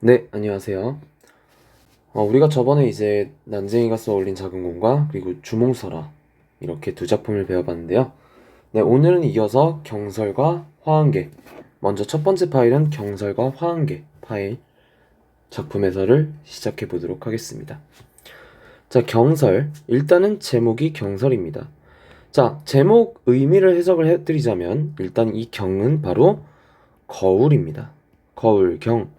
네, 안녕하세요. 우리가 저번에 이제 난쟁이가 써올린 작은 공과 그리고 주몽설화 이렇게 두 작품을 배워봤는데요. 네, 오늘은 이어서 경설과 화한계. 먼저 첫 번째 파일은 경설과 화한계 파일 작품 해설을 시작해 보도록 하겠습니다. 자, 경설. 일단은 제목이 경설입니다. 자, 제목 의미를 해석을 해드리자면 일단 이 경은 바로 거울입니다. 거울, 경.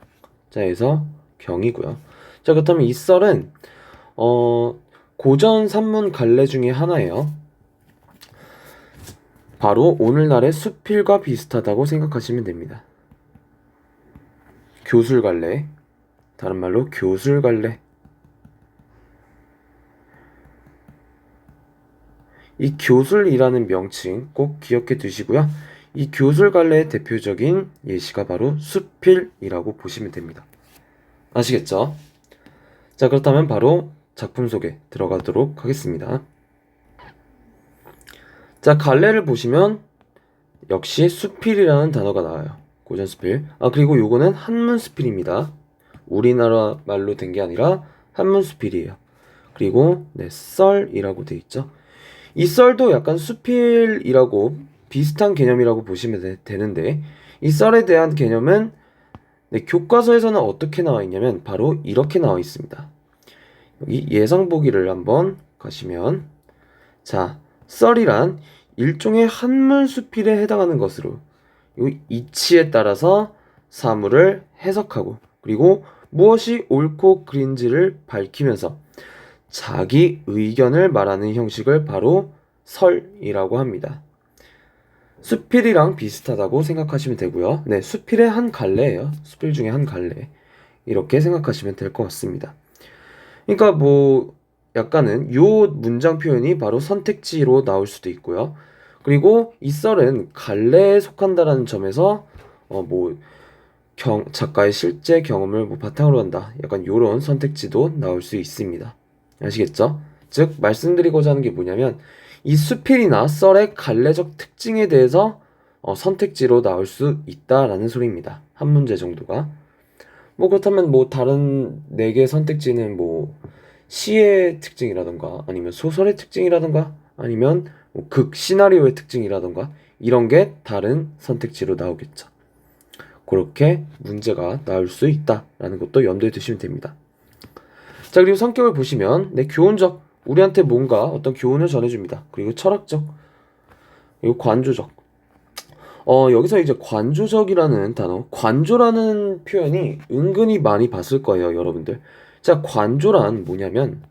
자에서 경이고요. 자, 그렇다면 이 썰은 고전 산문 갈래 중에 하나예요. 바로 오늘날의 수필과 비슷하다고 생각하시면 됩니다. 교술갈래, 다른 말로 교술갈래. 이 교술이라는 명칭 꼭 기억해 두시고요. 이 교술갈래의 대표적인 예시가 바로 수필이라고 보시면 됩니다. 아시겠죠? 자, 그렇다면 바로 작품 소개 들어가도록 하겠습니다. 자, 갈래를 보시면 역시 수필이라는 단어가 나와요. 고전 수필. 그리고 요거는 한문 수필입니다. 우리나라 말로 된 게 아니라 한문 수필이에요. 그리고 네, 썰이라고 돼 있죠. 이 썰도 약간 수필이라고 비슷한 개념이라고 보시면 되는데 이 썰에 대한 개념은 네, 교과서에서는 어떻게 나와 있냐면 바로 이렇게 나와 있습니다. 여기 예상 보기를 한번 가시면 자, 썰이란 일종의 한문 수필에 해당하는 것으로 이 이치에 따라서 사물을 해석하고 그리고 무엇이 옳고 그른지를 밝히면서 자기 의견을 말하는 형식을 바로 설이라고 합니다. 수필이랑 비슷하다고 생각하시면 되고요. 네, 수필의 한 갈래예요. 수필 중에 한 갈래. 이렇게 생각하시면 될 것 같습니다. 그러니까 뭐 약간은 요 문장 표현이 바로 선택지로 나올 수도 있고요. 그리고 이 썰은 갈래에 속한다라는 점에서 뭐 작가의 실제 경험을 뭐 바탕으로 한다. 약간 요런 선택지도 나올 수 있습니다. 아시겠죠? 즉 말씀드리고자 하는 게 뭐냐면 이 수필이나 썰의 갈래적 특징에 대해서 선택지로 나올 수 있다라는 소리입니다. 한 문제 정도가. 뭐 그렇다면 뭐 다른 4개 선택지는 뭐 시의 특징이라던가 아니면 소설의 특징이라던가 아니면 뭐 극 시나리오의 특징이라던가 이런 게 다른 선택지로 나오겠죠. 그렇게 문제가 나올 수 있다라는 것도 염두에 두시면 됩니다. 자, 그리고 성격을 보시면 교훈적, 우리한테 뭔가 어떤 교훈을 전해줍니다. 그리고 철학적, 그리고 관조적. 여기서 이제 관조적이라는 단어, 관조라는 표현이 은근히 많이 봤을 거예요, 여러분들. 자, 관조란 뭐냐면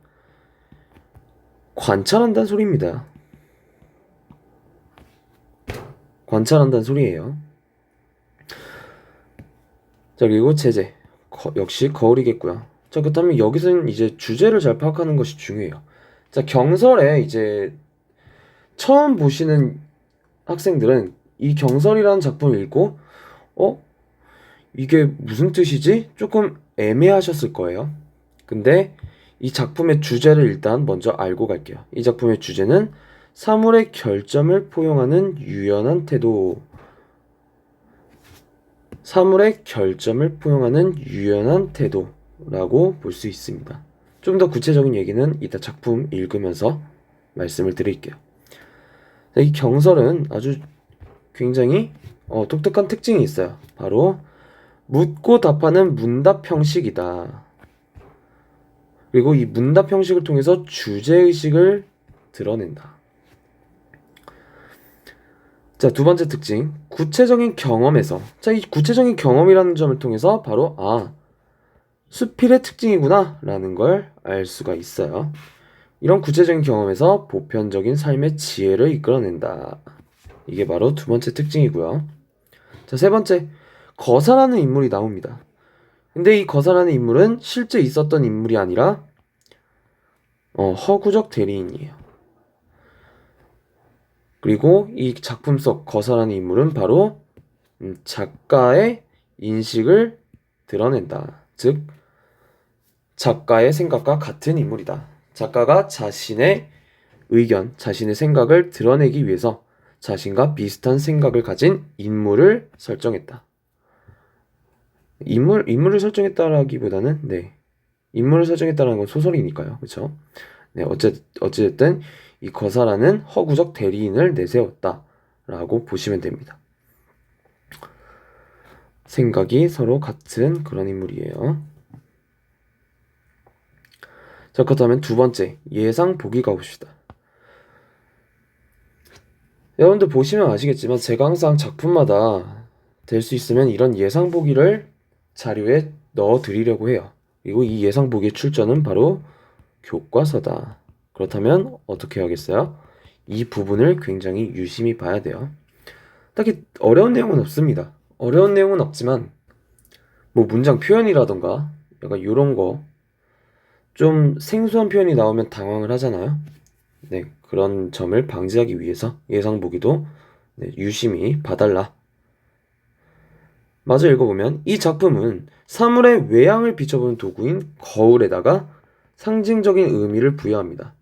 관찰한다는 소리입니다. 관찰한다는 소리예요. 자, 그리고 제재. 역시 거울이겠고요. 자, 그렇다면 여기서는 이제 주제를 잘 파악하는 것이 중요해요. 자, 경설에 이제 처음 보시는 학생들은 이 경설이라는 작품을 읽고 이게 무슨 뜻이지? 조금 애매하셨을 거예요. 근데 이 작품의 주제를 일단 먼저 알고 갈게요. 이 작품의 주제는 사물의 결점을 포용하는 유연한 태도. 사물의 결점을 포용하는 유연한 태도라고 볼 수 있습니다. 좀 더 구체적인 얘기는 이따 작품 읽으면서 말씀을 드릴게요. 이 경설은 아주 굉장히 독특한 특징이 있어요. 바로 묻고 답하는 문답 형식이다. 그리고 이 문답 형식을 통해서 주제의식을 드러낸다. 자, 두 번째 특징. 구체적인 경험에서. 자, 이 구체적인 경험이라는 점을 통해서 바로, 수필의 특징이구나. 라는 걸 알 수가 있어요. 이런 구체적인 경험에서 보편적인 삶의 지혜를 이끌어낸다. 이게 바로 두 번째 특징이고요. 자, 세 번째. 거사라는 인물이 나옵니다. 근데 이 거사라는 인물은 실제 있었던 인물이 아니라, 허구적 대리인이에요. 그리고 이 작품 속 거사라는 인물은 바로 작가의 인식을 드러낸다. 즉 작가의 생각과 같은 인물이다. 작가가 자신의 의견, 자신의 생각을 드러내기 위해서 자신과 비슷한 생각을 가진 인물을 설정했다. 인물을 설정했다라기보다는 네. 인물을 설정했다는 건 소설이니까요. 그렇죠? 네, 어쨌든 이 거사라는 허구적 대리인을 내세웠다라고 보시면 됩니다. 생각이 서로 같은 그런 인물이에요. 자, 그렇다면 두 번째, 예상 보기 가봅시다. 여러분들 보시면 아시겠지만 제가 항상 작품마다 될 수 있으면 이런 예상 보기를 자료에 넣어 드리려고 해요. 그리고 이 예상 보기의 출처는 바로 교과서다. 그렇다면 어떻게 하겠어요? 이 부분을 굉장히 유심히 봐야 돼요. 딱히 어려운 내용은 없습니다. 어려운 내용은 없지만 뭐 문장 표현이라던가 약간 이런 거 좀 생소한 표현이 나오면 당황을 하잖아요. 네, 그런 점을 방지하기 위해서 예상 보기도 네, 유심히 봐달라. 마저 읽어보면 이 작품은 사물의 외양을 비춰보는 도구인 거울에다가 상징적인 의미를 부여합니다.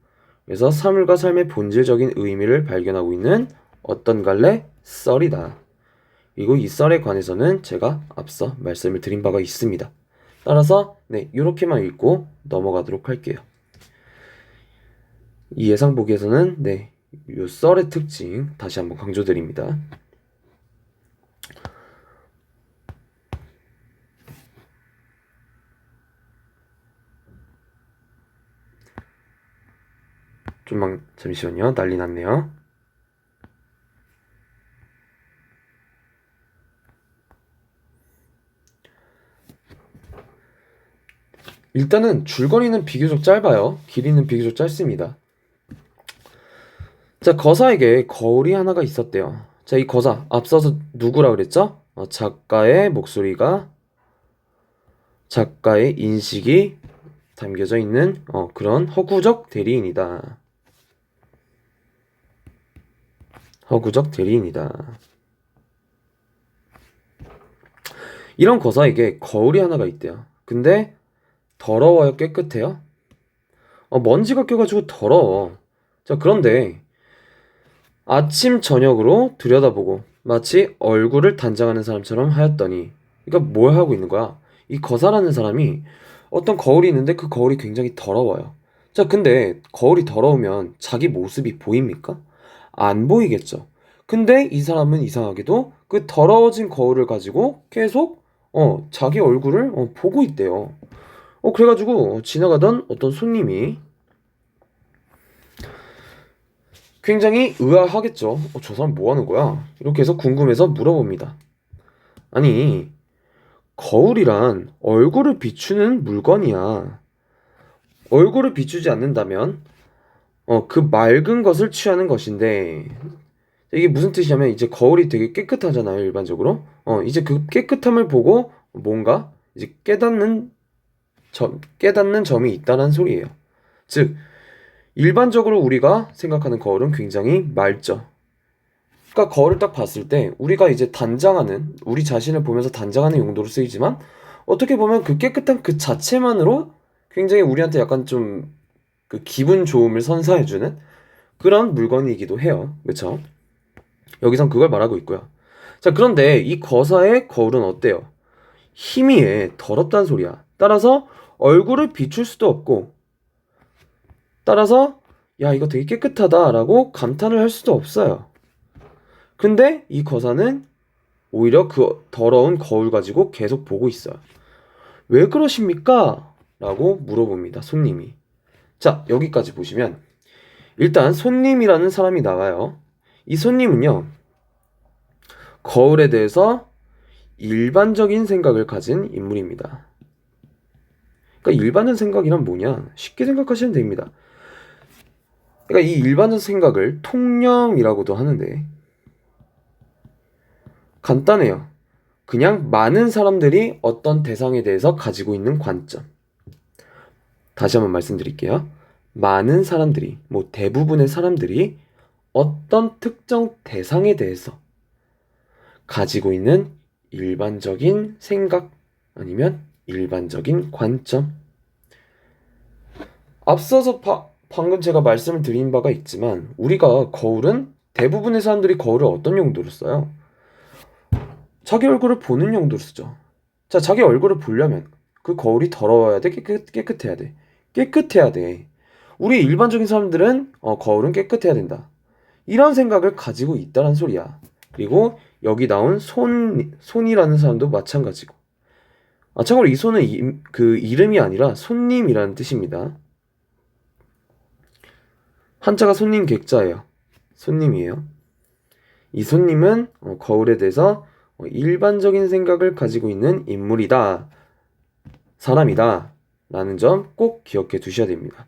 그래서 사물과 삶의 본질적인 의미를 발견하고 있는 어떤 갈래 썰이다. 그리고 이 썰에 관해서는 제가 앞서 말씀을 드린 바가 있습니다. 따라서 네, 이렇게만 읽고 넘어가도록 할게요. 이 예상 보기에서는 네, 이 썰의 특징 다시 한번 강조드립니다. 좀만 잠시만요. 난리 났네요. 일단은 줄거리는 비교적 짧아요. 길이는 비교적 짧습니다. 자, 거사에게 거울이 하나가 있었대요. 자, 이 거사 앞서서 누구라 그랬죠? 작가의 인식이 담겨져 있는 그런 허구적 대리인이다. 허구적 대리인이다. 이런 거사에게 거울이 하나가 있대요. 근데 더러워요? 깨끗해요? 먼지가 껴가지고 더러워. 자, 그런데 아침 저녁으로 들여다보고 마치 얼굴을 단장하는 사람처럼 하였더니, 그러니까 뭘 하고 있는 거야? 이 거사라는 사람이 어떤 거울이 있는데 그 거울이 굉장히 더러워요. 자, 근데 거울이 더러우면 자기 모습이 보입니까? 안 보이겠죠. 근데 이 사람은 이상하게도 그 더러워진 거울을 가지고 계속 자기 얼굴을 보고 있대요. 그래가지고 지나가던 어떤 손님이 굉장히 의아하겠죠. 저 사람 뭐 하는 거야? 이렇게 해서 궁금해서 물어봅니다. 아니, 거울이란 얼굴을 비추는 물건이야. 얼굴을 비추지 않는다면, 그 맑은 것을 취하는 것인데, 이게 무슨 뜻이냐면, 이제 거울이 되게 깨끗하잖아요, 일반적으로. 이제 그 깨끗함을 보고 뭔가 이제 깨닫는 점이 있다는 소리예요. 즉, 일반적으로 우리가 생각하는 거울은 굉장히 맑죠. 그러니까 거울을 딱 봤을 때 우리가 이제 우리 자신을 보면서 단장하는 용도로 쓰이지만 어떻게 보면 그 깨끗한 그 자체만으로 굉장히 우리한테 약간 좀 그 기분 좋음을 선사해주는 그런 물건이기도 해요. 그렇죠? 여기선 그걸 말하고 있고요. 자, 그런데 이 거사의 거울은 어때요? 희미해, 더럽다는 소리야. 따라서 얼굴을 비출 수도 없고, 따라서 야, 이거 되게 깨끗하다라고 감탄을 할 수도 없어요. 근데 이 거사는 오히려 그 더러운 거울 가지고 계속 보고 있어요. 왜 그러십니까? 라고 물어봅니다, 손님이. 자, 여기까지 보시면 일단 손님이라는 사람이 나와요. 이 손님은요, 거울에 대해서 일반적인 생각을 가진 인물입니다. 그러니까 일반적 생각이란 뭐냐? 쉽게 생각하시면 됩니다. 그러니까 이 일반적 생각을 통념이라고도 하는데 간단해요. 그냥 많은 사람들이 어떤 대상에 대해서 가지고 있는 관점. 다시 한번 말씀드릴게요. 많은 사람들이, 뭐 대부분의 사람들이 어떤 특정 대상에 대해서 가지고 있는 일반적인 생각 아니면 일반적인 관점. 앞서서 방금 제가 말씀을 드린 바가 있지만 우리가 거울은 대부분의 사람들이 거울을 어떤 용도로 써요? 자기 얼굴을 보는 용도로 쓰죠. 자, 자기 얼굴을 보려면 그 거울이 더러워야 돼? 깨끗해야 돼? 깨끗해야 돼. 우리 일반적인 사람들은 거울은 깨끗해야 된다. 이런 생각을 가지고 있다는 소리야. 그리고 여기 나온 손이라는 사람도 마찬가지고. 참고로 이 손은 그 이름이 아니라 손님이라는 뜻입니다. 한자가 손님 객자예요. 손님이에요. 이 손님은 거울에 대해서 일반적인 생각을 가지고 있는 인물이다. 사람이다. 라는 점 꼭 기억해 두셔야 됩니다.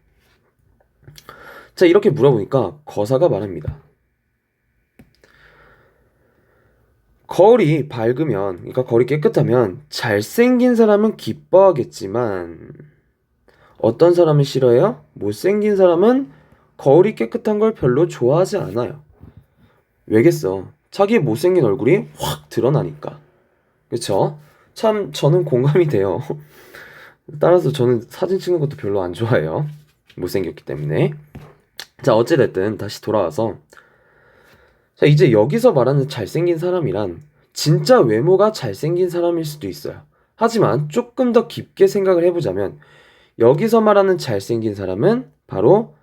자, 이렇게 물어보니까 거사가 말합니다. 거울이 밝으면, 그러니까 거울이 깨끗하면 잘생긴 사람은 기뻐하겠지만 어떤 사람은 싫어해요? 못생긴 사람은 거울이 깨끗한 걸 별로 좋아하지 않아요. 왜겠어? 자기 못생긴 얼굴이 확 드러나니까. 그쵸? 참 저는 공감이 돼요. 따라서 저는 사진 찍는 것도 별로 안 좋아해요. 못생겼기 때문에. 자, 어찌됐든 다시 돌아와서, 자, 이제 여기서 말하는 잘생긴 사람이란 진짜 외모가 잘생긴 사람일 수도 있어요. 하지만 조금 더 깊게 생각을 해보자면 여기서 말하는 잘생긴 사람은 바로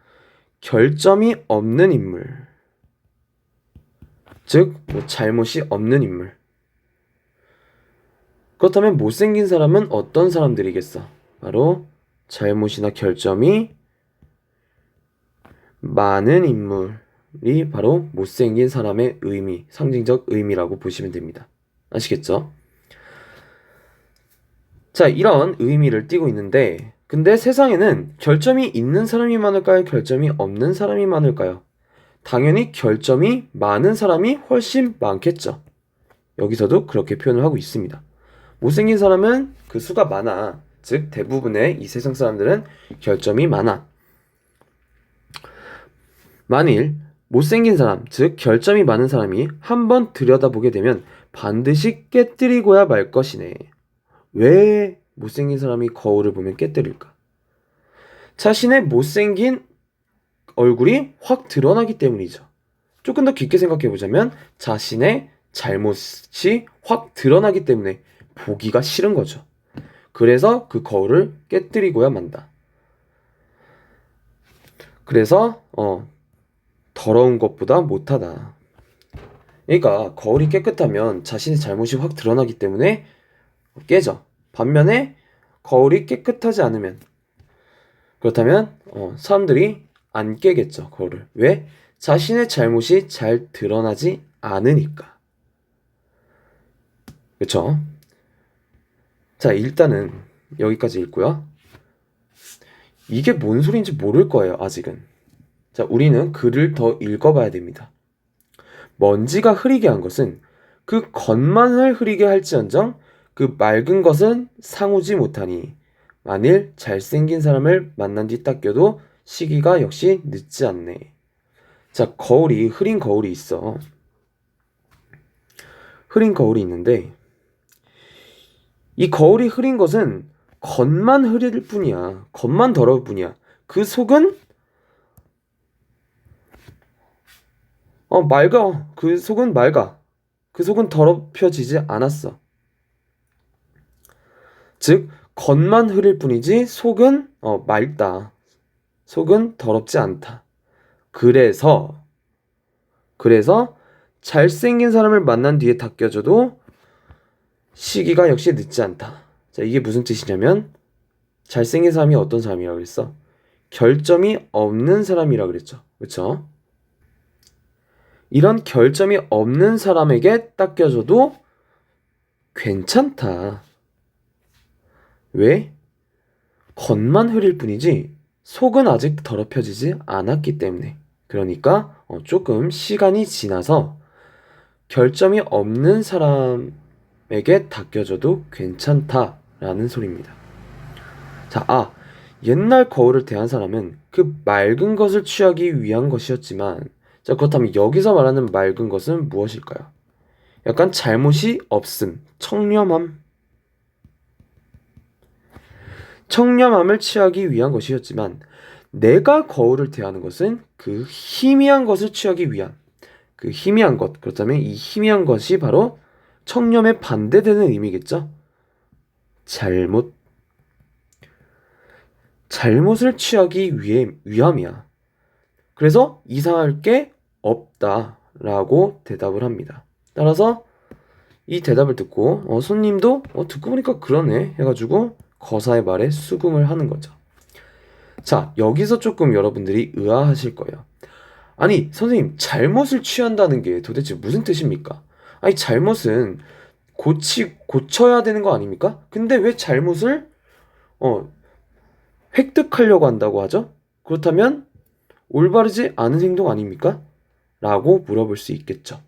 결점이 없는 인물. 즉, 잘못이 없는 인물. 그렇다면 못생긴 사람은 어떤 사람들이겠어? 바로 잘못이나 결점이 많은 인물이 바로 못생긴 사람의 의미, 상징적 의미라고 보시면 됩니다. 아시겠죠? 자, 이런 의미를 띠고 있는데, 근데 세상에는 결점이 있는 사람이 많을까요? 결점이 없는 사람이 많을까요? 당연히 결점이 많은 사람이 훨씬 많겠죠. 여기서도 그렇게 표현을 하고 있습니다. 못생긴 사람은 그 수가 많아. 즉, 대부분의 이 세상 사람들은 결점이 많아. 만일 못생긴 사람, 즉 결점이 많은 사람이 한번 들여다보게 되면 반드시 깨뜨리고야 말 것이네. 왜 못생긴 사람이 거울을 보면 깨뜨릴까? 자신의 못생긴 얼굴이 확 드러나기 때문이죠. 조금 더 깊게 생각해 보자면 자신의 잘못이 확 드러나기 때문에 보기가 싫은 거죠. 그래서 그 거울을 깨뜨리고야 만다. 그래서 더러운 것보다 못하다. 그러니까 거울이 깨끗하면 자신의 잘못이 확 드러나기 때문에 깨져. 반면에 거울이 깨끗하지 않으면, 그렇다면 사람들이 안 깨겠죠, 거울을. 왜? 자신의 잘못이 잘 드러나지 않으니까. 그쵸? 자, 일단은 여기까지 읽고요. 이게 뭔 소리인지 모를 거예요, 아직은. 자, 우리는 글을 더 읽어봐야 됩니다. 먼지가 흐리게 한 것은 그 겉만을 흐리게 할지언정 그 맑은 것은 상우지 못하니 만일 잘생긴 사람을 만난 뒤 닦여도 시기가 역시 늦지 않네. 자, 거울이, 흐린 거울이 있어. 흐린 거울이 있는데 이 거울이 흐린 것은 겉만 흐릴 뿐이야. 겉만 더러울 뿐이야. 그 속은 맑아. 그 속은 맑아. 그 속은 더럽혀지지 않았어. 즉, 겉만 흐릴 뿐이지 속은 맑다. 속은 더럽지 않다. 그래서 잘생긴 사람을 만난 뒤에 닦여줘도 시기가 역시 늦지 않다. 자, 이게 무슨 뜻이냐면 잘생긴 사람이 어떤 사람이라고 그랬어? 결점이 없는 사람이라고 그랬죠. 그렇죠? 이런 결점이 없는 사람에게 닦여줘도 괜찮다. 왜? 겉만 흐릴 뿐이지 속은 아직 더럽혀지지 않았기 때문에. 그러니까 조금 시간이 지나서 결점이 없는 사람에게 닦여줘도 괜찮다라는 소리입니다. 자, 옛날 거울을 대한 사람은 그 맑은 것을 취하기 위한 것이었지만, 자, 그렇다면 여기서 말하는 맑은 것은 무엇일까요? 약간 잘못이 없음, 청렴함을 취하기 위한 것이었지만, 내가 거울을 대하는 것은 그 희미한 것을 취하기 위한, 그 희미한 것, 그렇다면 이 희미한 것이 바로 청렴에 반대되는 의미겠죠? 잘못을 취하기 위함이야. 그래서 이상할 게 없다라고 대답을 합니다. 따라서 이 대답을 듣고 손님도 듣고 보니까 그러네 해가지고 거사의 말에 수긍을 하는 거죠. 자, 여기서 조금 여러분들이 의아하실 거예요. 아니, 선생님, 잘못을 취한다는 게 도대체 무슨 뜻입니까? 아니, 잘못은 고쳐야 되는 거 아닙니까? 근데 왜 잘못을 획득하려고 한다고 하죠? 그렇다면 올바르지 않은 행동 아닙니까? 라고 물어볼 수 있겠죠.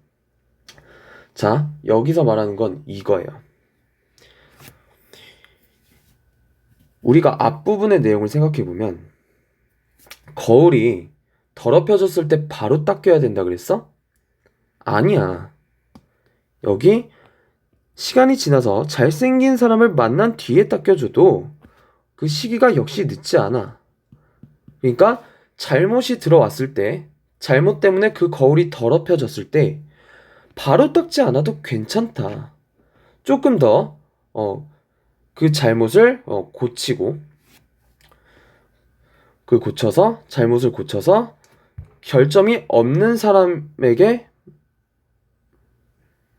자, 여기서 말하는 건 이거예요. 우리가 앞부분의 내용을 생각해보면 거울이 더럽혀졌을 때 바로 닦여야 된다 그랬어? 아니야. 여기 시간이 지나서 잘생긴 사람을 만난 뒤에 닦여줘도 그 시기가 역시 늦지 않아. 그러니까 잘못이 들어왔을 때, 잘못 때문에 그 거울이 더럽혀졌을 때 바로 닦지 않아도 괜찮다. 조금 더 그 잘못을 고치고 잘못을 고쳐서 결점이 없는 사람에게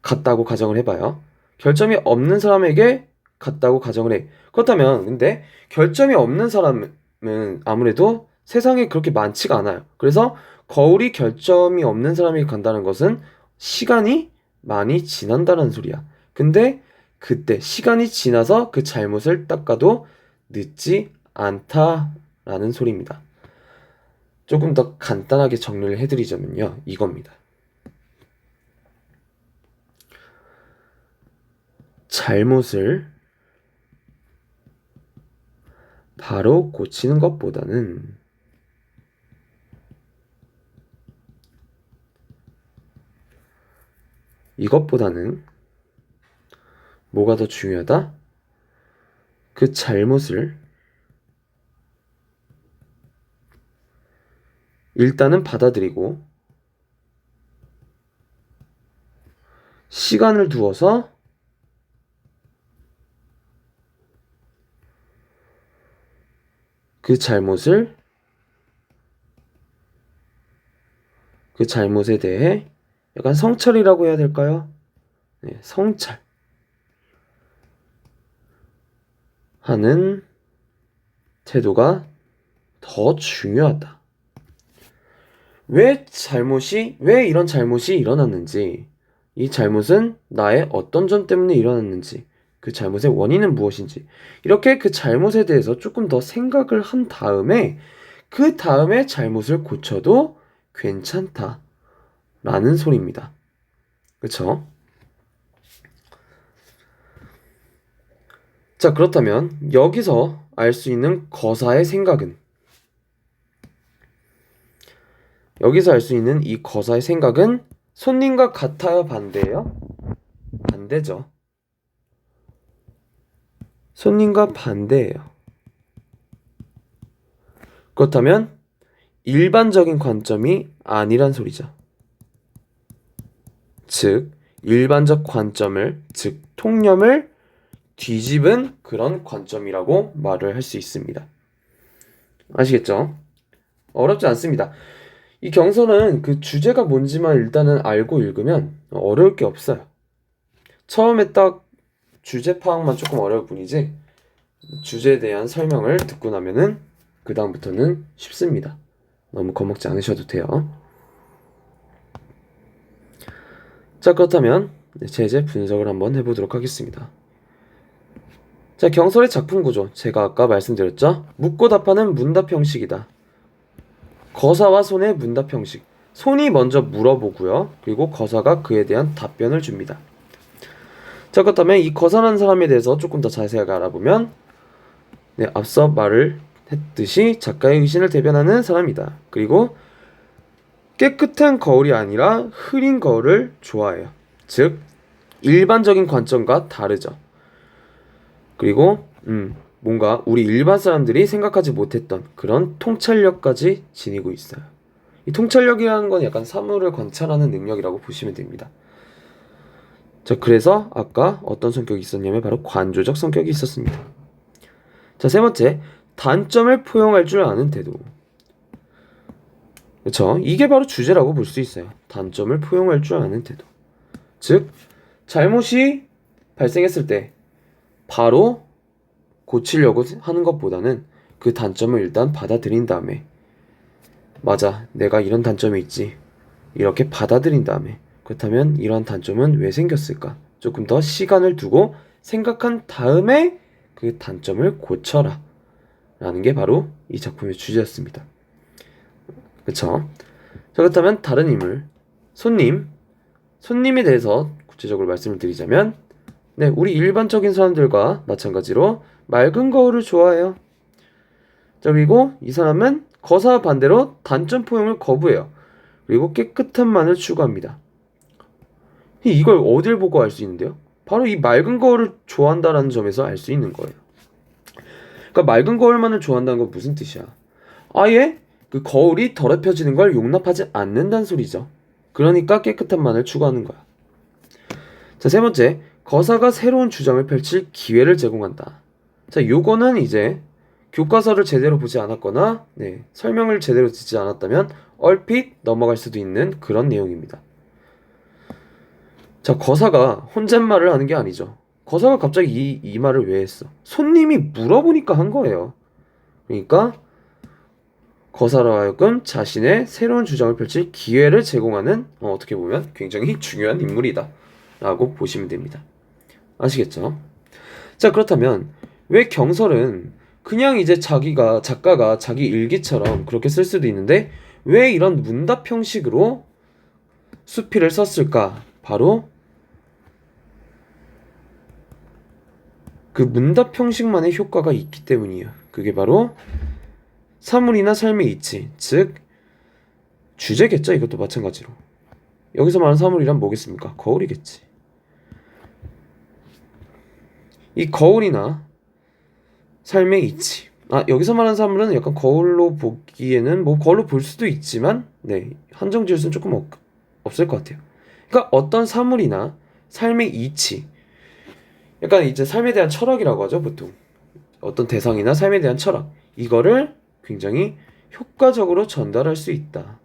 갔다고 가정을 해봐요. 결점이 없는 사람에게 갔다고 가정을 해. 그렇다면 근데 결점이 없는 사람은 아무래도 세상에 그렇게 많지가 않아요. 그래서 거울이 결점이 없는 사람에게 간다는 것은 시간이 많이 지난다는 소리야. 근데 그때 시간이 지나서 그 잘못을 닦아도 늦지 않다라는 소리입니다. 조금 더 간단하게 정리를 해드리자면요, 이겁니다. 잘못을 바로 고치는 것보다는 이것보다는 뭐가 더 중요하다? 그 잘못을 일단은 받아들이고 시간을 두어서 그 잘못에 대해 약간 성찰이라고 해야 될까요? 네, 성찰 하는 태도가 더 중요하다. 왜 이런 잘못이 일어났는지, 이 잘못은 나의 어떤 점 때문에 일어났는지, 그 잘못의 원인은 무엇인지, 이렇게 그 잘못에 대해서 조금 더 생각을 한 다음에 그 다음에 잘못을 고쳐도 괜찮다 라는 소리입니다. 그쵸? 자, 그렇다면 여기서 알 수 있는 거사의 생각은, 여기서 알 수 있는 이 거사의 생각은 손님과 같아요, 반대예요? 반대죠. 손님과 반대예요. 그렇다면 일반적인 관점이 아니란 소리죠. 즉, 일반적 관점을, 즉 통념을 뒤집은 그런 관점이라고 말을 할 수 있습니다. 아시겠죠? 어렵지 않습니다. 이 경서는 그 주제가 뭔지만 일단은 알고 읽으면 어려울 게 없어요. 처음에 딱 주제 파악만 조금 어려울 뿐이지 주제에 대한 설명을 듣고 나면은 그 다음부터는 쉽습니다. 너무 겁먹지 않으셔도 돼요. 자, 그렇다면 제재 분석을 한번 해보도록 하겠습니다. 자, 경설의 작품 구조, 제가 아까 말씀드렸죠? 묻고 답하는 문답 형식이다. 거사와 손의 문답 형식. 손이 먼저 물어보고요. 그리고 거사가 그에 대한 답변을 줍니다. 자, 그렇다면 이 거사라는 사람에 대해서 조금 더 자세하게 알아보면 앞서 말을 했듯이 작가의 의신을 대변하는 사람이다. 그리고 깨끗한 거울이 아니라 흐린 거울을 좋아해요. 즉, 일반적인 관점과 다르죠. 그리고 뭔가 우리 일반 사람들이 생각하지 못했던 그런 통찰력까지 지니고 있어요. 이 통찰력이라는 건 약간 사물을 관찰하는 능력이라고 보시면 됩니다. 자, 그래서 아까 어떤 성격이 있었냐면 바로 관조적 성격이 있었습니다. 자, 세 번째, 단점을 포용할 줄 아는 태도. 그렇죠? 이게 바로 주제라고 볼 수 있어요. 단점을 포용할 줄 아는 태도. 즉, 잘못이 발생했을 때 바로 고치려고 하는 것보다는 그 단점을 일단 받아들인 다음에 맞아, 내가 이런 단점이 있지. 이렇게 받아들인 다음에 그렇다면 이러한 단점은 왜 생겼을까? 조금 더 시간을 두고 생각한 다음에 그 단점을 고쳐라 라는 게 바로 이 작품의 주제였습니다. 그쵸? 자, 그렇다면 다른 인물, 손님에 대해서 구체적으로 말씀을 드리자면 네, 우리 일반적인 사람들과 마찬가지로 맑은 거울을 좋아해요. 자, 그리고 이 사람은 거사와 반대로 단점 포용을 거부해요. 그리고 깨끗한 만을 추구합니다. 이걸 어딜 보고 알 수 있는데요? 바로 이 맑은 거울을 좋아한다라는 점에서 알 수 있는 거예요. 그러니까 맑은 거울만을 좋아한다는 건 무슨 뜻이야? 아예 그 거울이 더럽혀지는 걸 용납하지 않는다는 소리죠. 그러니까 깨끗한 만을 추구하는 거야. 자, 세 번째, 거사가 새로운 주장을 펼칠 기회를 제공한다. 자, 요거는 이제 교과서를 제대로 보지 않았거나 설명을 제대로 듣지 않았다면 얼핏 넘어갈 수도 있는 그런 내용입니다. 자, 거사가 혼잣말을 하는 게 아니죠. 거사가 갑자기 이 말을 왜 했어? 손님이 물어보니까 한 거예요. 그러니까 거사로 하여금 자신의 새로운 주장을 펼칠 기회를 제공하는 어떻게 보면 굉장히 중요한 인물이다 라고 보시면 됩니다. 아시겠죠? 자, 그렇다면 왜 경설은 그냥 이제 작가가 자기 일기처럼 그렇게 쓸 수도 있는데 왜 이런 문답 형식으로 수필을 썼을까? 바로 그 문답 형식만의 효과가 있기 때문이에요. 그게 바로 사물이나 삶의 이치, 즉 주제겠죠. 이것도 마찬가지로. 여기서 말하는 사물이란 뭐겠습니까? 거울이겠지. 이 거울이나 삶의 이치. 여기서 말하는 사물은 약간 거울로 보기에는 뭐 거울로 볼 수도 있지만 한정 지을 수는 조금 없을 것 같아요. 그러니까 어떤 사물이나 삶의 이치. 약간 이제 삶에 대한 철학이라고 하죠, 보통. 어떤 대상이나 삶에 대한 철학. 이거를 굉장히 효과적으로 전달할 수 있다.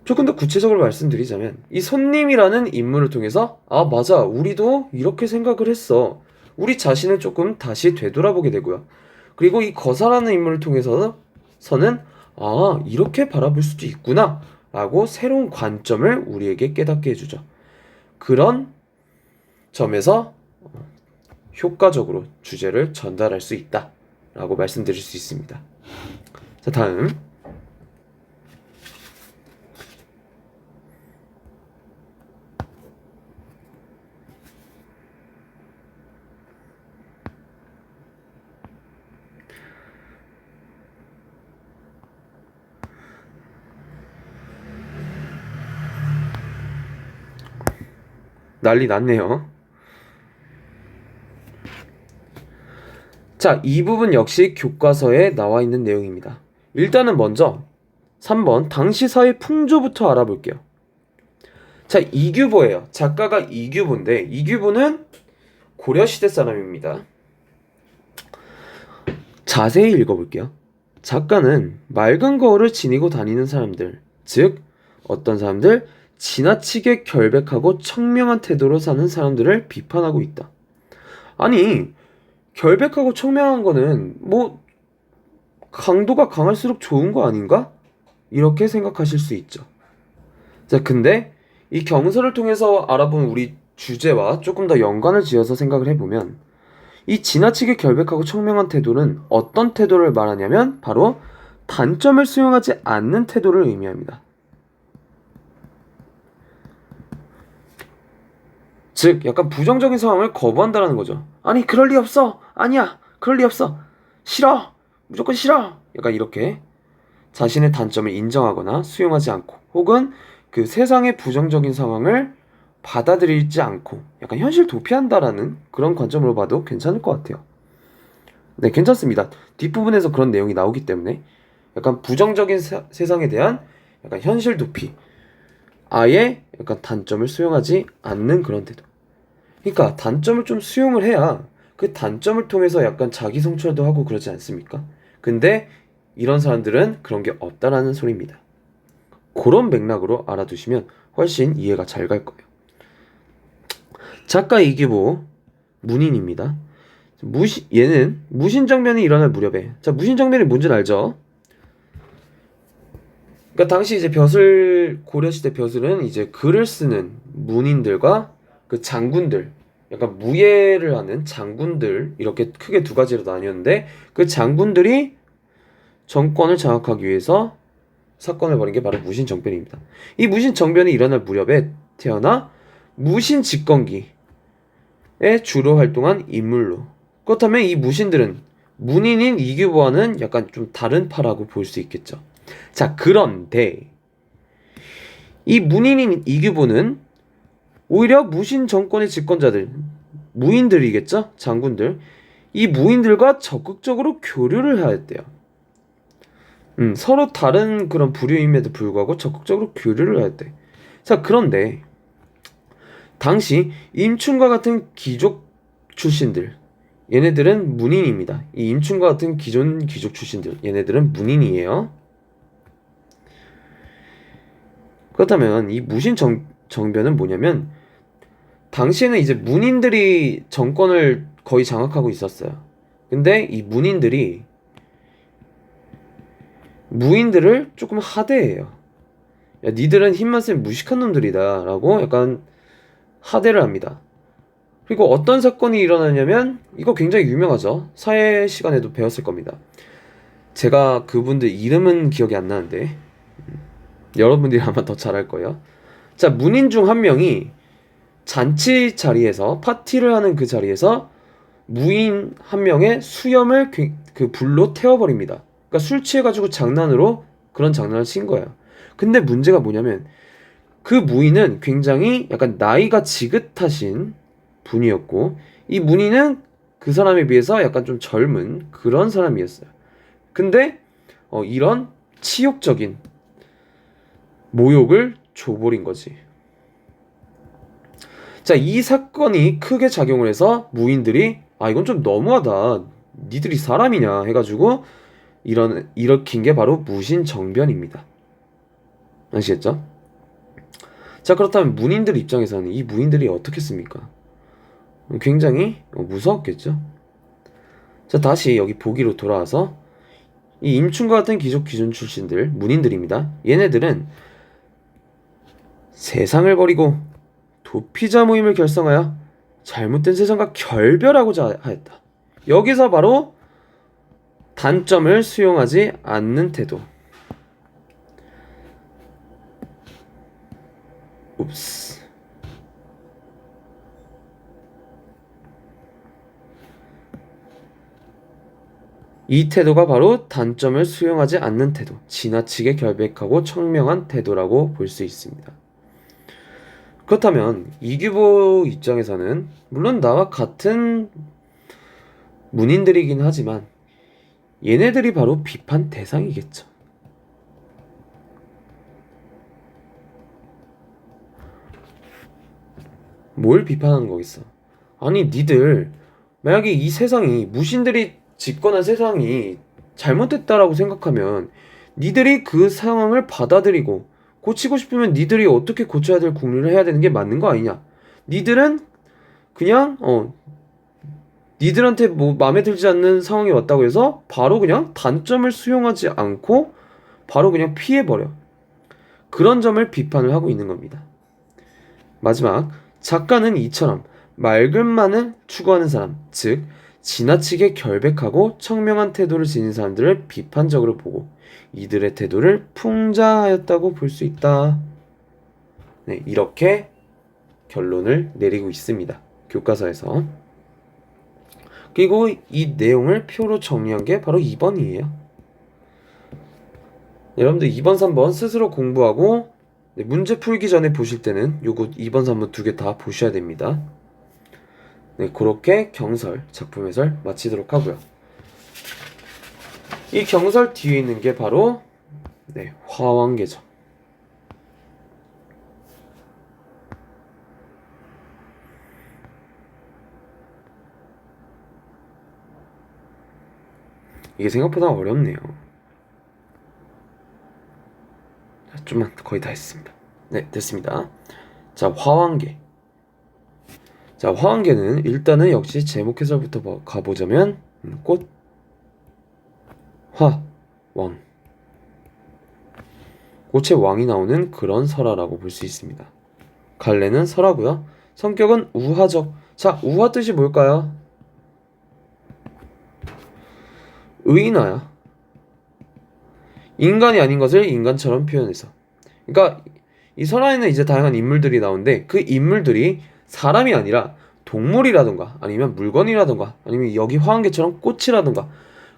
조금 더 구체적으로 말씀드리자면 이 손님이라는 인물을 통해서 맞아, 우리도 이렇게 생각을 했어. 우리 자신을 조금 다시 되돌아보게 되고요. 그리고 이 거사라는 인물을 통해서는 이렇게 바라볼 수도 있구나 라고 새로운 관점을 우리에게 깨닫게 해주죠. 그런 점에서 효과적으로 주제를 전달할 수 있다 라고 말씀드릴 수 있습니다. 자, 다음 난리 났네요. 자, 이 부분 역시 교과서에 나와 있는 내용입니다. 일단은 먼저 3번 당시 사회 풍조부터 알아볼게요. 자, 이규보예요. 작가가 이규보인데 이규보는 고려시대 사람입니다. 자세히 읽어볼게요. 작가는 맑은 거울을 지니고 다니는 사람들, 즉 어떤 사람들? 지나치게 결백하고 청명한 태도로 사는 사람들을 비판하고 있다. 아니, 결백하고 청명한 거는 뭐 강도가 강할수록 좋은 거 아닌가? 이렇게 생각하실 수 있죠. 자, 근데 이 경서를 통해서 알아본 우리 주제와 조금 더 연관을 지어서 생각을 해보면 이 지나치게 결백하고 청명한 태도는 어떤 태도를 말하냐면 바로 단점을 수용하지 않는 태도를 의미합니다. 즉 약간 부정적인 상황을 거부한다는 거죠. 아니, 그럴 리 없어. 아니야, 그럴 리 없어. 싫어. 무조건 싫어. 약간 이렇게 자신의 단점을 인정하거나 수용하지 않고 혹은 그 세상의 부정적인 상황을 받아들이지 않고 약간 현실 도피한다라는 그런 관점으로 봐도 괜찮을 것 같아요. 네, 괜찮습니다. 뒷부분에서 그런 내용이 나오기 때문에 약간 부정적인 세상에 대한 약간 현실 도피, 아예 약간 단점을 수용하지 않는 그런 태도. 그러니까 단점을 좀 수용을 해야 그 단점을 통해서 약간 자기 성찰도 하고 그러지 않습니까? 근데 이런 사람들은 그런 게 없다라는 소리입니다. 그런 맥락으로 알아두시면 훨씬 이해가 잘 갈 거예요. 작가 이규보 문인입니다. 얘는 무신정변이 일어날 무렵에, 자, 무신정변이 뭔지는 알죠? 그러니까 당시 이제 벼슬, 고려시대 벼슬은 이제 글을 쓰는 문인들과 그 장군들, 약간 무예를 하는 장군들, 이렇게 크게 두 가지로 나뉘었는데, 그 장군들이 정권을 장악하기 위해서 사건을 벌인 게 바로 무신정변입니다. 이 무신정변이 일어날 무렵에 태어나 무신집권기에 주로 활동한 인물로, 그렇다면 이 무신들은 문인인 이규보와는 약간 좀 다른 파라고 볼 수 있겠죠. 자, 그런데 이 문인인 이규보는 오히려 무신 정권의 집권자들, 무인들이겠죠? 장군들. 이 무인들과 적극적으로 교류를 해야 했대요. 서로 다른 그런 부류임에도 불구하고 적극적으로 교류를 해야 했대. 자, 그런데 당시 임충과 같은 귀족 출신들, 얘네들은 문인입니다. 이 임충과 같은 기존 귀족 출신들, 얘네들은 문인이에요. 그렇다면 이 정변은 뭐냐면, 당시에는 이제 문인들이 정권을 거의 장악하고 있었어요. 근데 이 문인들이 무인들을 조금 하대해요. 야, 니들은 힘만 센 무식한 놈들이다 라고 약간 하대를 합니다. 그리고 어떤 사건이 일어나냐면, 이거 굉장히 유명하죠. 사회 시간에도 배웠을 겁니다. 제가 그분들 이름은 기억이 안 나는데 여러분들이 아마 더 잘할 거예요. 자, 문인 중 한 명이 잔치 자리에서, 파티를 하는 그 자리에서 무인 한 명의 수염을 그 불로 태워버립니다. 그러니까 술 취해가지고 장난으로 그런 장난을 친 거예요. 근데 문제가 뭐냐면, 그 무인은 굉장히 약간 나이가 지긋하신 분이었고, 이 문인은 그 사람에 비해서 약간 좀 젊은 그런 사람이었어요. 근데 이런 치욕적인 모욕을 줘버린 거지. 자, 이 사건이 크게 작용을 해서 무인들이, 아, 이건 좀 너무하다, 니들이 사람이냐 해가지고 일으킨 게 바로 무신정변입니다. 아시겠죠? 자, 그렇다면 문인들 입장에서는 이 무인들이 어떻겠습니까? 굉장히 무서웠겠죠? 자, 다시 여기 보기로 돌아와서 이 임충과 같은 귀족 기존 출신들, 문인들입니다. 얘네들은 세상을 버리고 도피자 모임을 결성하여 잘못된 세상과 결별하고자 하였다. 여기서 바로 단점을 수용하지 않는 태도. 옵스. 이 태도가 바로 단점을 수용하지 않는 태도, 지나치게 결백하고 청명한 태도라고 볼 수 있습니다. 그렇다면 이규보 입장에서는 물론 나와 같은 문인들이긴 하지만 얘네들이 바로 비판 대상이겠죠. 뭘 비판하는 거겠어? 아니, 니들 만약에 이 세상이, 무신들이 집권한 세상이 잘못됐다라고 생각하면 니들이 그 상황을 받아들이고 고치고 싶으면 니들이 어떻게 고쳐야 될 국리를 해야 되는 게 맞는 거 아니냐? 니들은 그냥 니들한테 뭐 마음에 들지 않는 상황이 왔다고 해서 바로 그냥 단점을 수용하지 않고 바로 그냥 피해버려. 그런 점을 비판을 하고 있는 겁니다. 마지막, 작가는 이처럼 맑은만을 추구하는 사람, 즉 지나치게 결백하고 청명한 태도를 지닌 사람들을 비판적으로 보고 이들의 태도를 풍자하였다고 볼 수 있다. 네, 이렇게 결론을 내리고 있습니다. 교과서에서. 그리고 이 내용을 표로 정리한 게 바로 2번이에요. 여러분들 2번, 3번 스스로 공부하고 문제 풀기 전에 보실 때는 요거 2번, 3번 두 개 다 보셔야 됩니다. 네, 그렇게 경설, 작품 해설 마치도록 하고요. 이 경설 뒤에 있는 게 바로 화왕계죠. 이게 생각보다 어렵네요. 자, 좀만 거의 다 했습니다. 네, 됐습니다. 자, 화환계. 자, 화환계는 일단은 역시 제목 해설부터 가보자면 꽃, 화, 왕. 꽃의 왕이 나오는 그런 설화라고 볼 수 있습니다. 갈래는 설화고요. 성격은 우화적. 자, 우화 뜻이 뭘까요? 의인화야. 인간이 아닌 것을 인간처럼 표현해서. 그러니까 이 설화에는 이제 다양한 인물들이 나오는데 그 인물들이 사람이 아니라 동물이라던가 아니면 물건이라던가 아니면 여기 화환계처럼 꽃이라던가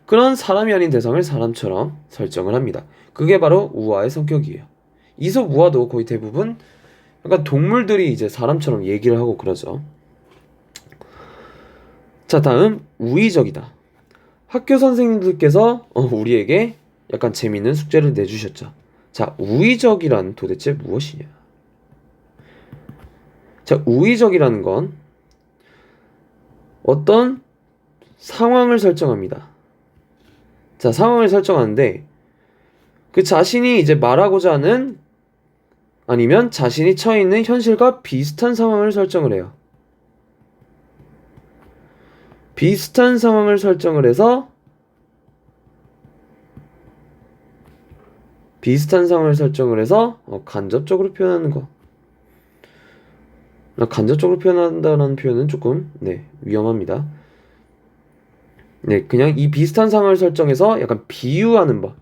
그런 사람이 아닌 대상을 사람처럼 설정을 합니다. 그게 바로 우화의 성격이에요. 이솝 우화도 거의 대부분 약간 동물들이 이제 사람처럼 얘기를 하고 그러죠. 자, 다음 우의적이다. 학교 선생님들께서 우리에게 약간 재밌는 숙제를 내주셨죠. 자, 우의적이란 도대체 무엇이냐? 자, 우의적이라는 건 어떤 상황을 설정합니다. 자, 상황을 설정하는데 그 자신이 이제 말하고자 하는 아니면 자신이 처해 있는 현실과 비슷한 상황을 설정을 해요. 비슷한 상황을 설정을 해서 간접적으로 표현하는 거. 간접적으로 표현한다는 표현은 조금 위험합니다. 네, 그냥 이 비슷한 상황을 설정해서 약간 비유하는 법.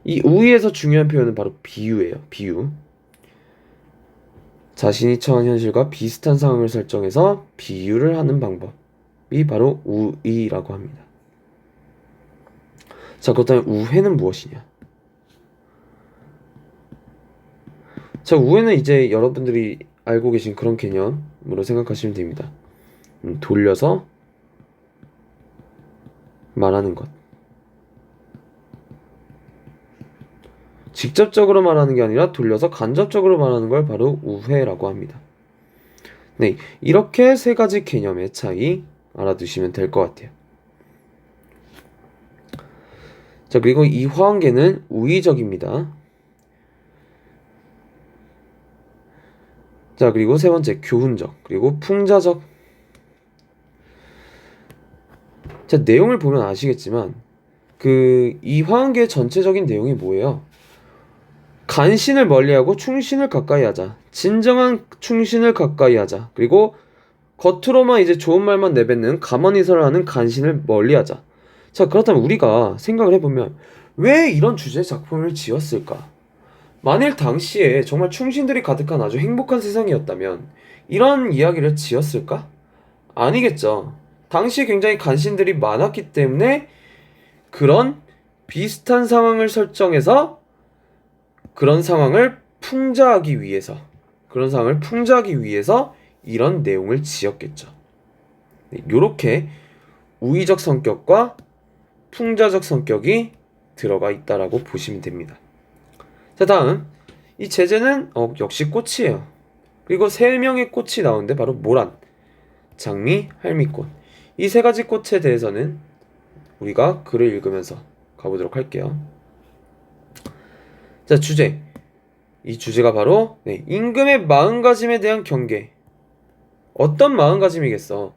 이 우위에서 중요한 표현은 바로 비유예요. 비유. 자신이 처한 현실과 비슷한 상황을 설정해서 비유를 하는 방법이 바로 우위라고 합니다. 자, 그렇다면 우회는 무엇이냐? 자, 우회는 이제 여러분들이 알고 계신 그런 개념으로 생각하시면 됩니다. 돌려서 말하는 것. 직접적으로 말하는 게 아니라 돌려서 간접적으로 말하는 걸 바로 우회라고 합니다. 네, 이렇게 세 가지 개념의 차이 알아두시면 될 것 같아요. 자, 그리고 이 화환계는 우의적입니다. 자, 그리고 세 번째 교훈적, 그리고 풍자적. 자, 내용을 보면 아시겠지만 이 화환계의 전체적인 내용이 뭐예요? 간신을 멀리하고 충신을 가까이 하자. 진정한 충신을 가까이 하자. 그리고 겉으로만 이제 좋은 말만 내뱉는 가만히서를 하는 간신을 멀리하자. 자, 그렇다면 우리가 생각을 해보면 왜 이런 주제의 작품을 지었을까? 만일 당시에 정말 충신들이 가득한 아주 행복한 세상이었다면 이런 이야기를 지었을까? 아니겠죠. 당시에 굉장히 간신들이 많았기 때문에 그런 비슷한 상황을 설정해서 그런 상황을 풍자하기 위해서 이런 내용을 지었겠죠. 요렇게 우의적 성격과 풍자적 성격이 들어가 있다라고 보시면 됩니다. 자, 다음 이 제재는 역시 꽃이에요. 그리고 3명의 꽃이 나오는데 바로 모란, 장미, 할미꽃. 이 3가지 꽃에 대해서는 우리가 글을 읽으면서 가보도록 할게요. 자, 주제. 이 주제가 바로 임금의 마음가짐에 대한 경계. 어떤 마음가짐이겠어?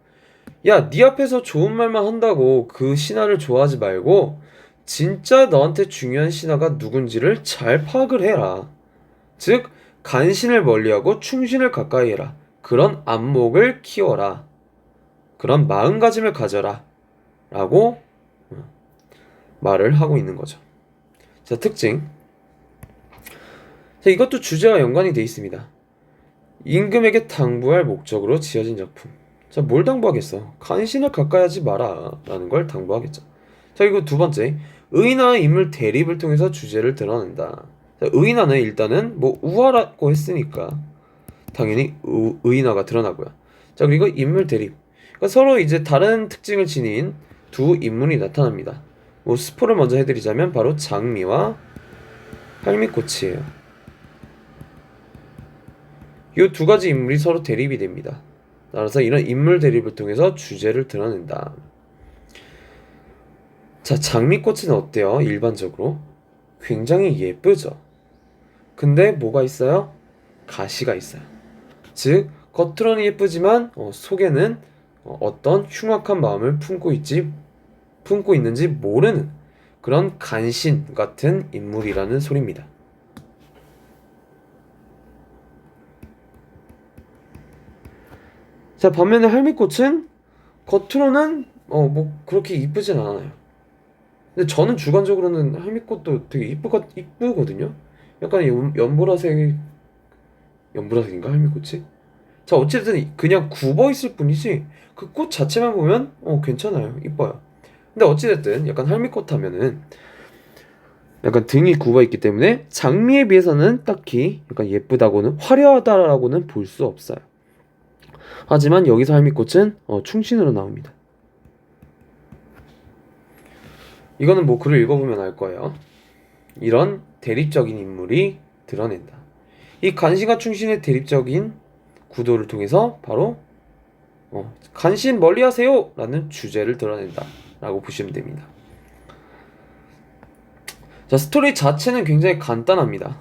야, 네 앞에서 좋은 말만 한다고 그 신하를 좋아하지 말고 진짜 너한테 중요한 신하가 누군지를 잘 파악을 해라. 즉, 간신을 멀리하고 충신을 가까이 해라. 그런 안목을 키워라. 그런 마음가짐을 가져라. 라고 말을 하고 있는 거죠. 자, 특징. 자, 이것도 주제와 연관이 되어 있습니다. 임금에게 당부할 목적으로 지어진 작품. 자, 뭘 당부하겠어? 간신을 가까이 하지 마라 라는 걸 당부하겠죠. 자, 그리고 두 번째, 의인화의 인물 대립을 통해서 주제를 드러낸다. 자, 의인화는 일단은 우화라고 했으니까 당연히 의인화가 드러나고요. 자, 그리고 인물 대립. 그러니까 서로 이제 다른 특징을 지닌 두 인물이 나타납니다. 스포를 먼저 해드리자면 바로 장미와 할미꽃이에요. 이 두 가지 인물이 서로 대립이 됩니다. 따라서 이런 인물 대립을 통해서 주제를 드러낸다. 자, 장미꽃은 어때요? 일반적으로 굉장히 예쁘죠. 근데 뭐가 있어요? 가시가 있어요. 즉 겉으로는 예쁘지만 속에는 어떤 흉악한 마음을 품고 있는지 모르는 그런 간신 같은 인물이라는 소리입니다. 자, 반면에 할미꽃은 겉으로는 뭐 그렇게 이쁘진 않아요. 근데 저는 주관적으로는 할미꽃도 되게 이쁘거든요. 약간 연보라색인가 할미꽃이? 자, 어쨌든 그냥 굽어 있을 뿐이지 그 꽃 자체만 보면 괜찮아요. 이뻐요. 근데 어찌됐든 약간 할미꽃 하면은 약간 등이 굽어 있기 때문에 장미에 비해서는 딱히 약간 예쁘다고는 화려하다라고는 볼 수 없어요. 하지만 여기서 할미꽃은 충신으로 나옵니다. 이거는 뭐 글을 읽어보면 알 거예요. 이런 대립적인 인물이 드러낸다. 이 간신과 충신의 대립적인 구도를 통해서 바로 간신 멀리하세요! 라는 주제를 드러낸다 라고 보시면 됩니다. 자, 스토리 자체는 굉장히 간단합니다.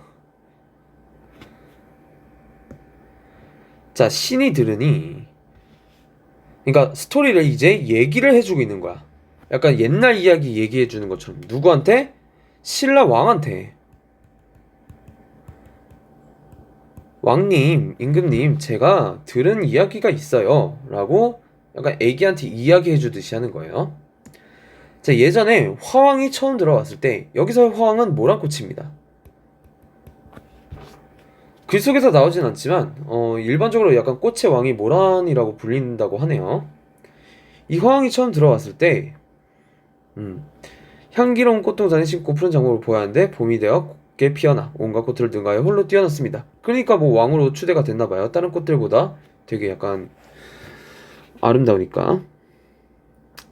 자, 신이 들으니 그러니까 스토리를 이제 얘기를 해주고 있는 거야. 약간 옛날 이야기 얘기해주는 것처럼. 누구한테? 신라 왕한테. 왕님, 임금님, 제가 들은 이야기가 있어요 라고 약간 애기한테 이야기해주듯이 하는 거예요. 자, 예전에 화왕이 처음 들어왔을 때 여기서의 화왕은 모란꽃입니다. 글 속에서 나오진 않지만 일반적으로 약간 꽃의 왕이 모란이라고 불린다고 하네요. 이 화왕이 처음 들어왔을 때 향기로운 꽃동산에 심고 푸른 장목을 보았는데 봄이 되어 곱게 피어나 온갖 꽃을 능가하여 홀로 뛰어났습니다. 그러니까 뭐 왕으로 추대가 됐나봐요. 다른 꽃들보다 되게 약간 아름다우니까.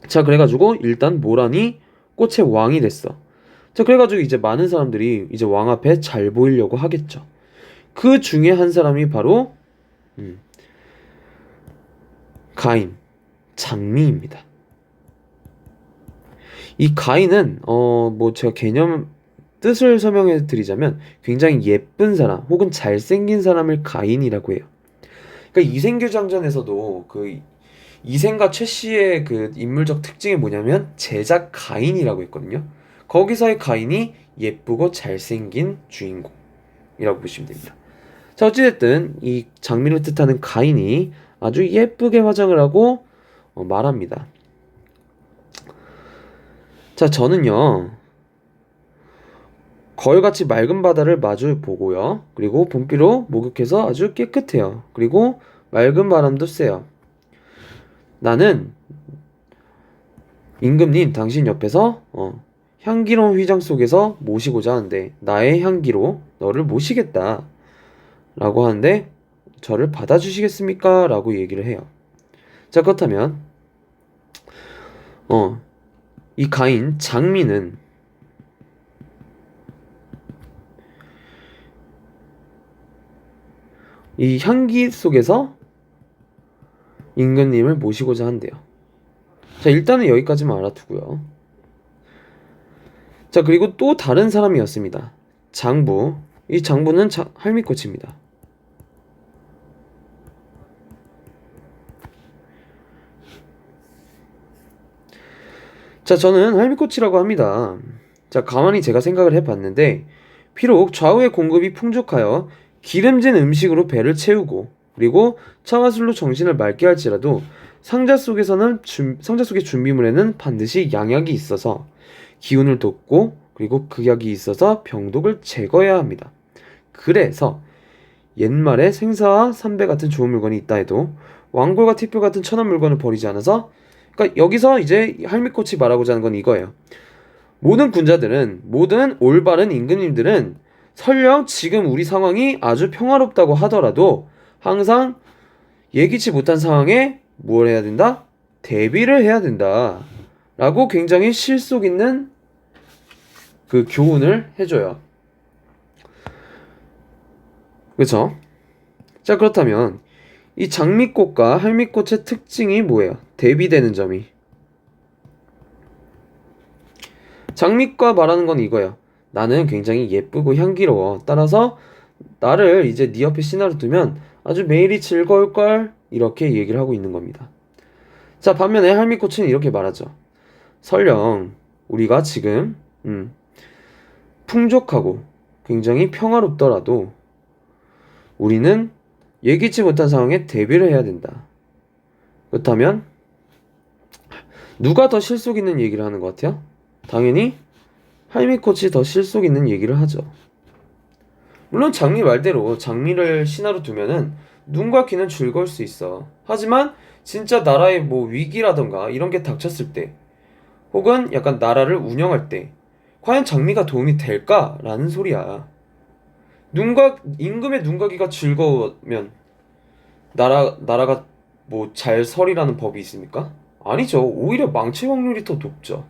자, 그래가지고 일단 모란이 꽃의 왕이 됐어. 자, 그래가지고 이제 많은 사람들이 이제 왕 앞에 잘 보이려고 하겠죠. 그 중에 한 사람이 바로 가인, 장미입니다. 이 가인은 뭐 제가 뜻을 설명해 드리자면 굉장히 예쁜 사람 혹은 잘생긴 사람을 가인이라고 해요. 그러니까 이생규장전에서도 그 이생과 최씨의 그 인물적 특징이 뭐냐면 제작 가인이라고 했거든요. 거기서의 가인이 예쁘고 잘생긴 주인공이라고 보시면 됩니다. 자, 어찌됐든 이 장미를 뜻하는 가인이 아주 예쁘게 화장을 하고 말합니다. 자, 저는요 거울같이 맑은 바다를 마주 보고요. 그리고 봄비로 목욕해서 아주 깨끗해요. 그리고 맑은 바람도 쐬요. 나는 임금님 당신 옆에서 향기로운 휘장 속에서 모시고자 하는데 나의 향기로 너를 모시겠다 라고 하는데 저를 받아주시겠습니까? 라고 얘기를 해요. 자, 그렇다면 이 가인 장미는 이 향기 속에서 임금님을 모시고자 한대요. 자, 일단은 여기까지만 알아두고요. 자, 그리고 또 다른 사람이었습니다. 장부. 이 장부는 할미꽃입니다. 자, 저는 할미꽃이라고 합니다. 자, 가만히 제가 생각을 해봤는데 비록 좌우의 공급이 풍족하여 기름진 음식으로 배를 채우고 그리고 차와술로 정신을 맑게 할지라도 상자 속의 준비물에는 반드시 양약이 있어서 기운을 돋고 그리고 극약이 있어서 병독을 제거해야 합니다. 그래서 옛말에 생사와 삼배 같은 좋은 물건이 있다 해도 왕골과 티표 같은 천한 물건을 버리지 않아서, 그러니까 여기서 이제 할미꽃이 말하고자 하는 건 이거예요. 모든 군자들은, 모든 올바른 임금님들은 설령 지금 우리 상황이 아주 평화롭다고 하더라도 항상 예기치 못한 상황에 뭘 해야 된다? 대비를 해야 된다 라고 굉장히 실속 있는 그 교훈을 해줘요. 그쵸? 자, 그렇다면 이 장미꽃과 할미꽃의 특징이 뭐예요? 대비되는 점이. 장미과 말하는 건 이거예요. 나는 굉장히 예쁘고 향기로워. 따라서 나를 이제 네 옆에 신하로 두면 아주 매일이 즐거울걸. 이렇게 얘기를 하고 있는 겁니다. 자, 반면에 할미꽃은 이렇게 말하죠. 설령 우리가 지금 풍족하고 굉장히 평화롭더라도 우리는 예기치 못한 상황에 대비를 해야 된다. 그렇다면 누가 더 실속 있는 얘기를 하는 것 같아요? 당연히 할미꽃이 더 실속 있는 얘기를 하죠. 물론 장미 말대로 장미를 신하로 두면은 눈과 귀는 즐거울 수 있어. 하지만 진짜 나라의 뭐 위기라던가 이런 게 닥쳤을 때 혹은 약간 나라를 운영할 때 과연 장미가 도움이 될까라는 소리야. 임금의 눈과 귀가 즐거우면 나라가 뭐 잘 설이라는 법이 있습니까? 아니죠. 오히려 망칠 확률이 더 높죠.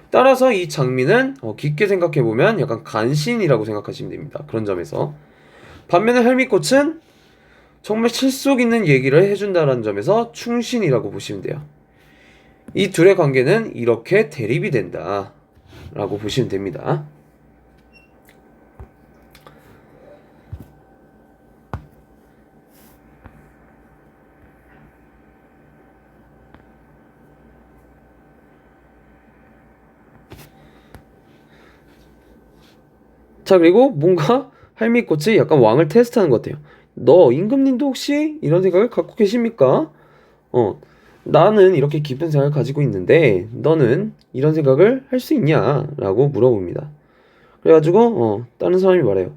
따라서 이 장미는 깊게 생각해보면 약간 간신이라고 생각하시면 됩니다. 그런 점에서. 반면에 할미꽃은 정말 실속 있는 얘기를 해준다는 점에서 충신이라고 보시면 돼요. 이 둘의 관계는 이렇게 대립이 된다 라고 보시면 됩니다. 자, 그리고 뭔가 할미꽃이 약간 왕을 테스트하는 것 같아요. 너 임금님도 혹시 이런 생각을 갖고 계십니까? 나는 이렇게 깊은 생각을 가지고 있는데 너는 이런 생각을 할 수 있냐? 라고 물어봅니다. 그래가지고 다른 사람이 말해요.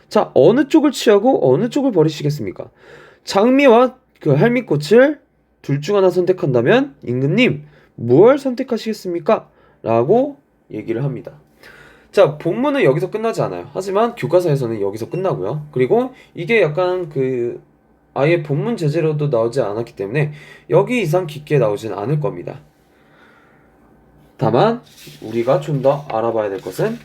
자, 어느 쪽을 취하고 어느 쪽을 버리시겠습니까? 장미와 그 할미꽃을 둘 중 하나 선택한다면 임금님 무엇을 선택하시겠습니까? 라고 얘기를 합니다. 자, 본문은 여기서 끝나지 않아요. 하지만 교과서에서는 여기서 끝나고요. 그리고 이게 약간 아예 본문 제재로도 나오지 않았기 때문에 여기 이상 깊게 나오진 않을 겁니다. 다만 우리가 좀 더 알아봐야 될 것은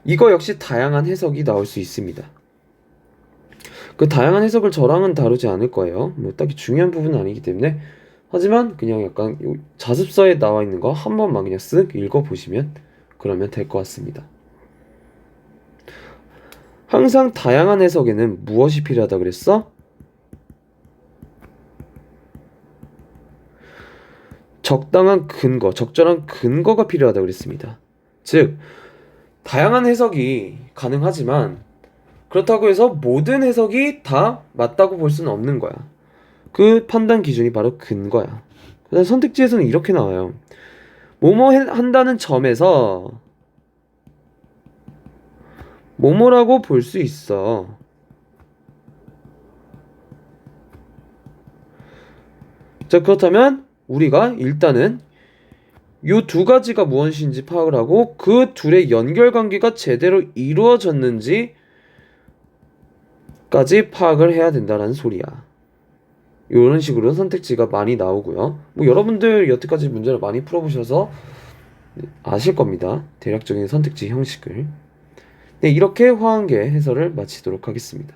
이거 역시 다양한 해석이 나올 수 있습니다. 그 다양한 해석을 저랑은 다루지 않을 거예요. 뭐 딱히 중요한 부분은 아니기 때문에. 하지만 그냥 약간 자습서에 나와 있는 거 한 번만 그냥 쓱 읽어보시면 그러면 될 것 같습니다. 항상 다양한 해석에는 무엇이 필요하다 그랬어? 적당한 근거, 적절한 근거가 필요하다 그랬습니다. 즉, 다양한 해석이 가능하지만 그렇다고 해서 모든 해석이 다 맞다고 볼 수는 없는 거야. 그 판단 기준이 바로 근거야. 그래서 선택지에서는 이렇게 나와요. 뭐뭐 한다는 점에서 뭐뭐라고 볼 수 있어. 자, 그렇다면 우리가 일단은 이 두 가지가 무엇인지 파악을 하고 그 둘의 연결관계가 제대로 이루어졌는지까지 파악을 해야 된다는 소리야. 이런 식으로 선택지가 많이 나오고요. 뭐 여러분들 여태까지 문제를 많이 풀어보셔서 아실 겁니다. 대략적인 선택지 형식을. 네, 이렇게 화한계 해설을 마치도록 하겠습니다.